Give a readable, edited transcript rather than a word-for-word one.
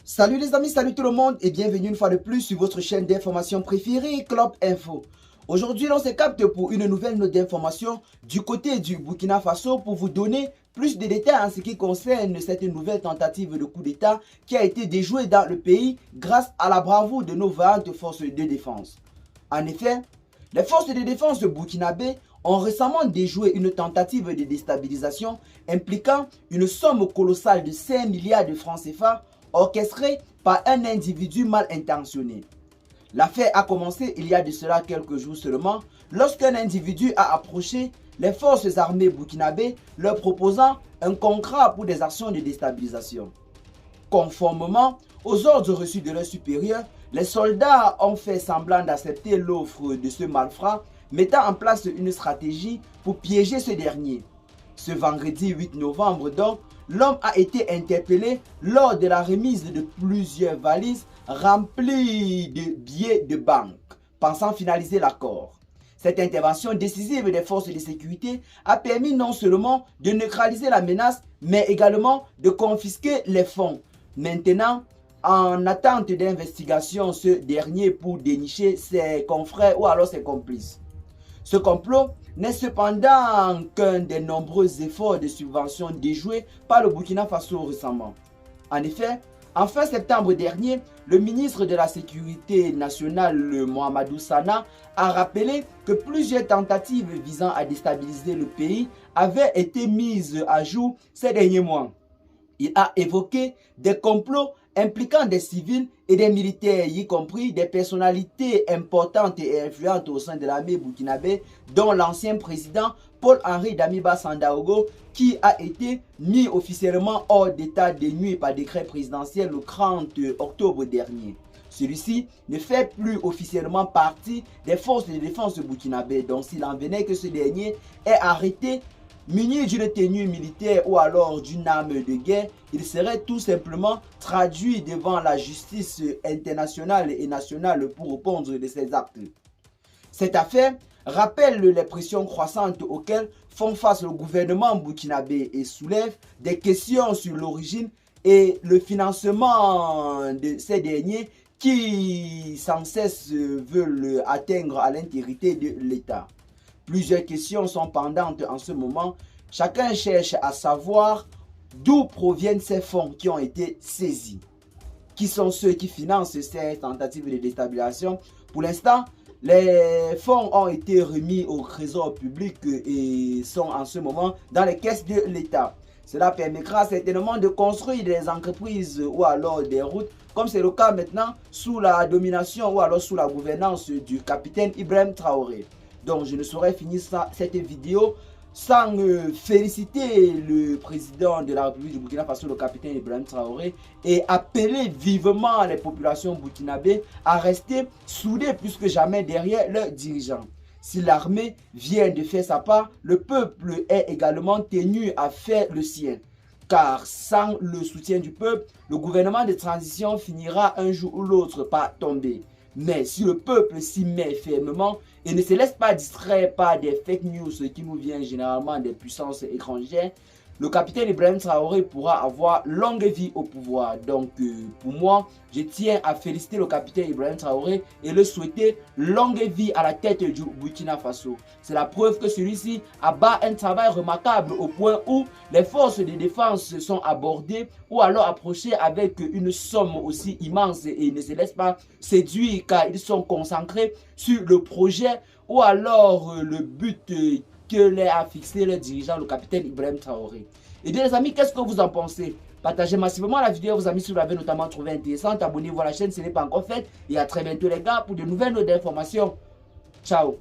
Salut les amis, salut tout le monde et bienvenue une fois de plus sur votre chaîne d'information préférée, Club Info. Aujourd'hui, on se capte pour une nouvelle note d'information du côté du Burkina Faso pour vous donner plus de détails en ce qui concerne cette nouvelle tentative de coup d'État qui a été déjouée dans le pays grâce à la bravoure de nos vaillantes forces de défense. En effet, les forces de défense burkinabées ont récemment déjoué une tentative de déstabilisation impliquant une somme colossale de 5 milliards de francs CFA orchestrée par un individu mal intentionné. L'affaire a commencé il y a de cela quelques jours seulement lorsqu'un individu a approché les forces armées burkinabées leur proposant un contrat pour des actions de déstabilisation. Conformément aux ordres reçus de leurs supérieurs, les soldats ont fait semblant d'accepter l'offre de ce malfrat, mettant en place une stratégie pour piéger ce dernier. Ce vendredi 8 novembre donc, l'homme a été interpellé lors de la remise de plusieurs valises remplies de billets de banque, pensant finaliser l'accord. Cette intervention décisive des forces de sécurité a permis non seulement de neutraliser la menace, mais également de confisquer les fonds. Maintenant, en attente d'investigation, ce dernier pour dénicher ses confrères ou alors ses complices. Ce complot n'est cependant qu'un des nombreux efforts de subvention déjoués par le Burkina Faso récemment. En effet, en fin septembre dernier, le ministre de la Sécurité nationale, Mohamedou Sana, a rappelé que plusieurs tentatives visant à déstabiliser le pays avaient été mises à jour ces derniers mois. Il a évoqué des complots impliquant des civils et des militaires, y compris des personnalités importantes et influentes au sein de l'armée burkinabé, dont l'ancien président Paul-Henri Damiba Sandaogo, qui a été mis officiellement hors d'état de nuire par décret présidentiel le 30 octobre dernier. Celui-ci ne fait plus officiellement partie des forces de défense burkinabé, donc s'il en venait que ce dernier est arrêté muni d'une tenue militaire ou alors d'une arme de guerre, il serait tout simplement traduit devant la justice internationale et nationale pour répondre de ses actes. Cette affaire rappelle les pressions croissantes auxquelles font face le gouvernement burkinabé et soulève des questions sur l'origine et le financement de ces derniers qui sans cesse veulent atteindre à l'intégrité de l'État. Plusieurs questions sont pendantes en ce moment. Chacun cherche à savoir d'où proviennent ces fonds qui ont été saisis. Qui sont ceux qui financent ces tentatives de déstabilisation? Pour l'instant, les fonds ont été remis au trésor public et sont en ce moment dans les caisses de l'État. Cela permettra certainement de construire des entreprises ou alors des routes, comme c'est le cas maintenant sous la domination ou alors sous la gouvernance du capitaine Ibrahim Traoré. Donc je ne saurais finir cette vidéo sans féliciter le président de la République du Burkina Faso, le capitaine Ibrahim Traoré, et appeler vivement les populations burkinabées à rester soudées plus que jamais derrière leurs dirigeants. Si l'armée vient de faire sa part, le peuple est également tenu à faire le sien. Car sans le soutien du peuple, le gouvernement de transition finira un jour ou l'autre par tomber. Mais si le peuple s'y met fermement et ne se laisse pas distraire par des fake news qui nous viennent généralement des puissances étrangères, le capitaine Ibrahim Traoré pourra avoir longue vie au pouvoir. Donc pour moi, je tiens à féliciter le capitaine Ibrahim Traoré et le souhaiter longue vie à la tête du Burkina Faso. C'est la preuve que celui-ci abat un travail remarquable au point où les forces de défense sont abordées ou alors approchées avec une somme aussi immense et ne se laissent pas séduire car ils sont concentrés sur le projet ou alors le but que les a fixé le dirigeant, le capitaine Ibrahim Traoré. Et bien les amis, qu'est-ce que vous en pensez? Partagez massivement la vidéo, vos amis, si vous l'avez notamment trouvé intéressante. Abonnez-vous à la chaîne si ce n'est pas encore fait. Et à très bientôt les gars pour de nouvelles notes d'informations. Ciao.